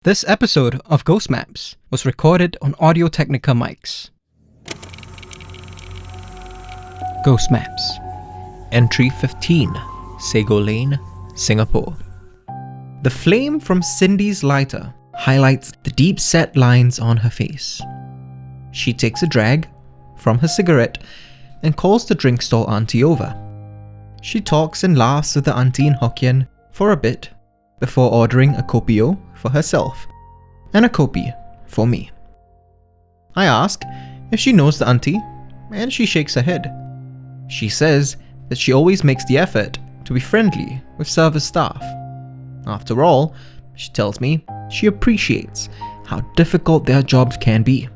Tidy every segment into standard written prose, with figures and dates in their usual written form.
This episode of Ghost Maps was recorded on Audio-Technica mics. Ghost Maps. Entry 15, Sago Lane, Singapore. The flame from Cindy's lighter highlights the deep-set lines on her face. She takes a drag from her cigarette and calls the drink stall auntie over. She talks and laughs with the auntie in Hokkien for a bit before ordering a kopio for herself and a kopi for me. I ask if she knows the auntie, and she shakes her head. She says that she always makes the effort to be friendly with service staff. After all, she tells me she appreciates how difficult their jobs can be.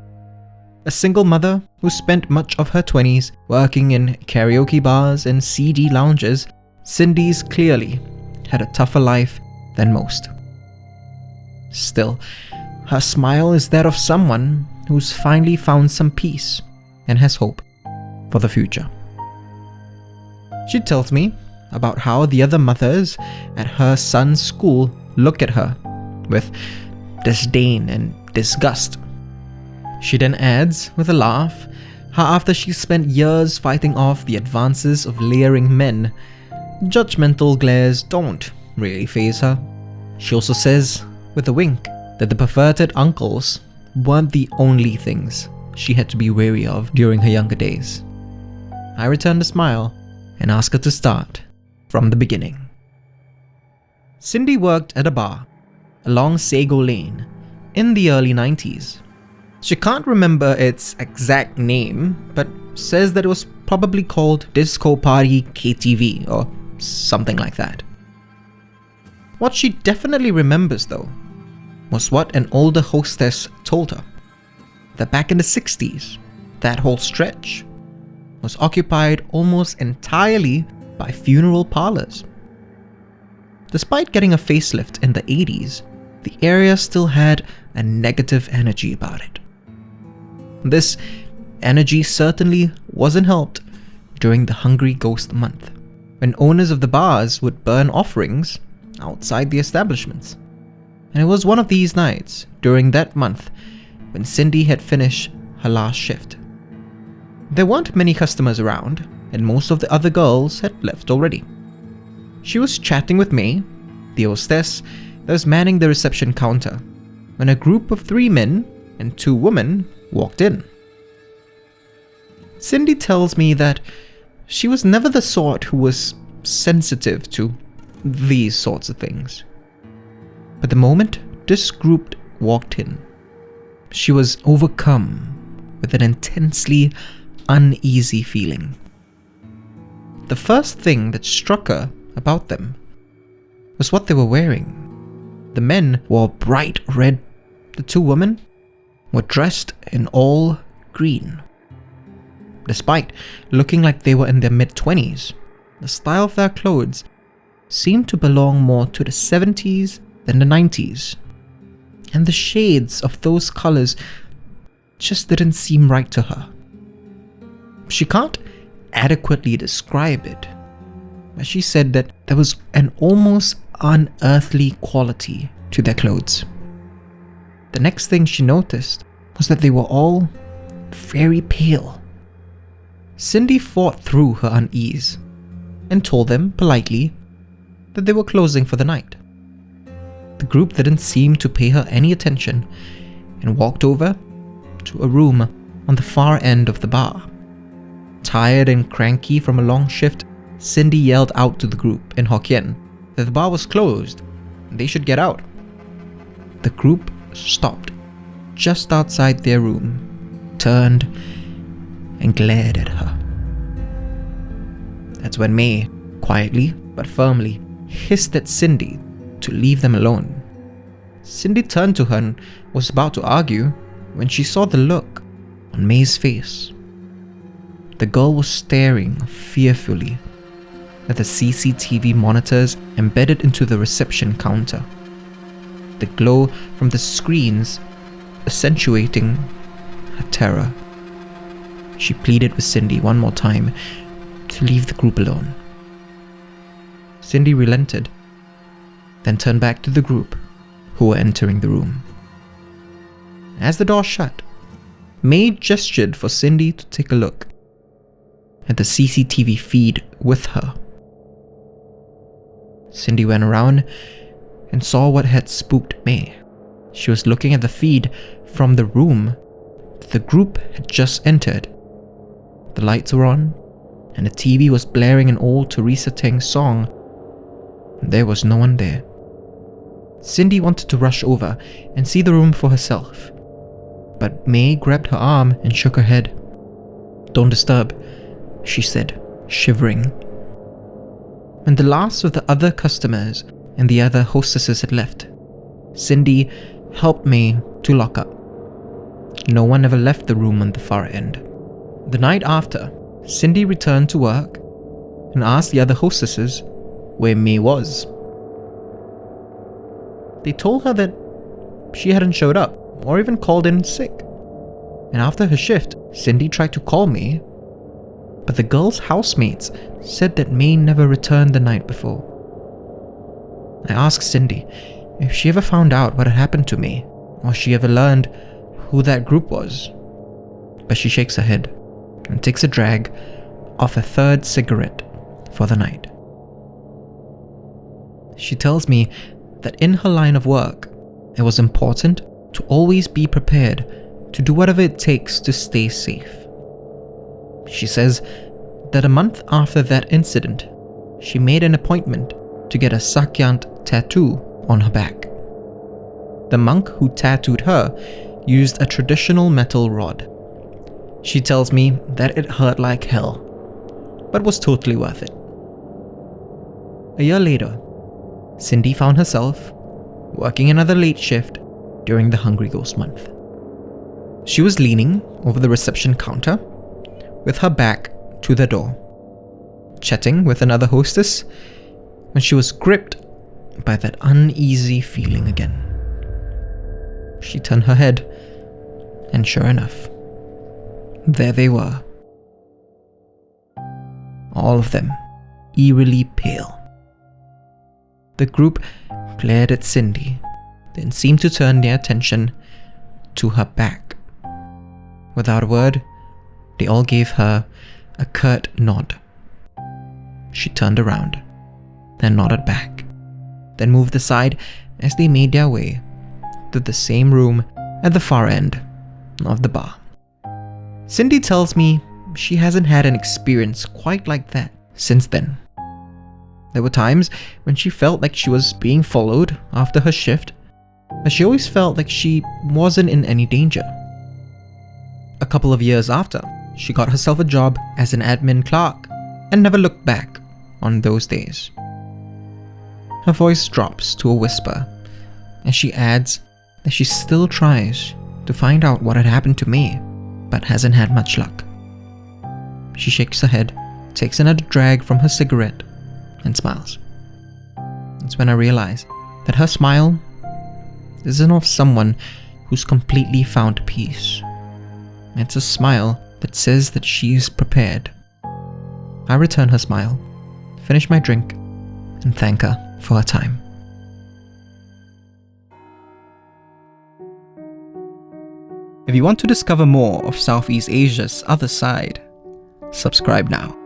A single mother who spent much of her 20s working in karaoke bars and CD lounges, Cindy's clearly had a tougher life than most. Still, her smile is that of someone who's finally found some peace and has hope for the future. She tells me about how the other mothers at her son's school look at her with disdain and disgust. She then adds, with a laugh, how after she spent years fighting off the advances of leering men, judgmental glares don't really faze her. She also says, with a wink, that the perverted uncles weren't the only things she had to be wary of during her younger days. I return the smile and ask her to start from the beginning. Cindy worked at a bar along Sago Lane in the early 90s. She can't remember its exact name, but says that it was probably called Disco Party KTV or something like that. What she definitely remembers, though, was what an older hostess told her, that back in the 60s, that whole stretch was occupied almost entirely by funeral parlors. Despite getting a facelift in the 80s, the area still had a negative energy about it. This energy certainly wasn't helped during the Hungry Ghost Month, when owners of the bars would burn offerings outside the establishments. And it was one of these nights during that month when Cindy had finished her last shift. There weren't many customers around, and most of the other girls had left already. She was chatting with May, the hostess that was manning the reception counter, when a group of 3 men and 2 women walked in. Cindy tells me that she was never the sort who was sensitive to these sorts of things. But the moment this group walked in, she was overcome with an intensely uneasy feeling. The first thing that struck her about them was what they were wearing. The men wore bright red. The 2 women were dressed in all green. Despite looking like they were in their mid-20s, the style of their clothes seemed to belong more to the 70s than the 90s, and the shades of those colors just didn't seem right to her. She can't adequately describe it, but she said that there was an almost unearthly quality to their clothes. The next thing she noticed was that they were all very pale. Cindy fought through her unease and told them politely that they were closing for the night. The group didn't seem to pay her any attention and walked over to a room on the far end of the bar. Tired and cranky from a long shift, Cindy yelled out to the group in Hokkien that the bar was closed and they should get out. The group stopped just outside their room, turned and glared at her. That's when May, quietly but firmly, hissed at Cindy to leave them alone. Cindy turned to her and was about to argue when she saw the look on May's face. The girl was staring fearfully at the CCTV monitors embedded into the reception counter, the glow from the screens accentuating her terror. She pleaded with Cindy one more time to leave the group alone. Cindy relented, then turned back to the group who were entering the room. As the door shut, May gestured for Cindy to take a look at the CCTV feed with her. Cindy went around and saw what had spooked May. She was looking at the feed from the room that the group had just entered. The lights were on, and the TV was blaring an old Teresa Teng song. There was no one there. Cindy wanted to rush over and see the room for herself, but May grabbed her arm and shook her head. "Don't disturb," she said, shivering. When the last of the other customers and the other hostesses had left, Cindy helped May to lock up. No one ever left the room on the far end. The night after, Cindy returned to work and asked the other hostesses where May was. They told her that she hadn't showed up or even called in sick. And after her shift, Cindy tried to call May, but the girls' housemates said that May never returned the night before. I asked Cindy if she ever found out what had happened to May, or she ever learned who that group was, but she shakes her head and takes a drag off a third cigarette for the night. She tells me that in her line of work, it was important to always be prepared to do whatever it takes to stay safe. She says that a month after that incident, she made an appointment to get a Sakyant tattoo on her back. The monk who tattooed her used a traditional metal rod. She tells me that it hurt like hell, but was totally worth it. A year later, Cindy found herself working another late shift during the Hungry Ghost month. She was leaning over the reception counter with her back to the door, chatting with another hostess when she was gripped by that uneasy feeling again. She turned her head, and sure enough, there they were. All of them eerily pale. The group glared at Cindy, then seemed to turn their attention to her back. Without a word, they all gave her a curt nod. She turned around, then nodded back, then moved aside as they made their way to the same room at the far end of the bar. Cindy tells me she hasn't had an experience quite like that since then. There were times when she felt like she was being followed after her shift, but she always felt like she wasn't in any danger. A couple of years after, she got herself a job as an admin clerk and never looked back on those days. Her voice drops to a whisper as she adds that she still tries to find out what had happened to me, but hasn't had much luck. She shakes her head, takes another drag from her cigarette, and smiles. It's when I realize that her smile isn't of someone who's completely found peace. It's a smile that says that she is prepared. I return her smile, finish my drink, and thank her for her time. If you want to discover more of Southeast Asia's other side, subscribe now.